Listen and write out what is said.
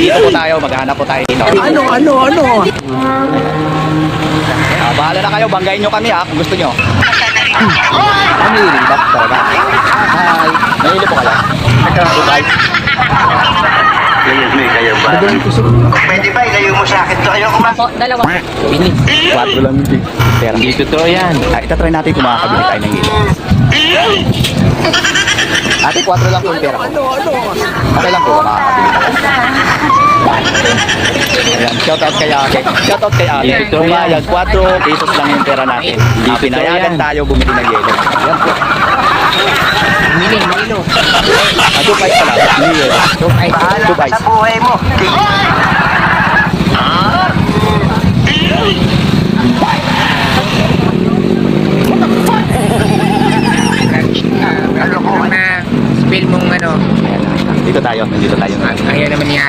Dito po tayo, maghanap po tayo dito. Ano? Bahala na kayo, banggain nyo kami kung gusto nyo. Namili ba talaga? Hi, namili po kayo. Dubai. Kayo ba? Pwede ba ilayo mo sa akin to? Ayoko ma. Dalawa. Bili. 4 lang yung pera. Hindi totoo yan. Itatry natin kung makakabili tayo ng hilo. Ate, 4 lang po yung pera ko. Okay lang po kung makakabili tayo. Ayan, shoutout kay ate. Shoutout kay ate. Dito yan. Pumayag, 4 pesos lang yung pera natin. Pinayagan tayo bumili ng yelo. Ayan po. Milo. Dubai pala. Hindi yelo. Bahala Dubai. ka sa buhay mo. Ano ko na spill mong ano. Ayan, dito tayo. Nandito tayo. Ayaw naman niya.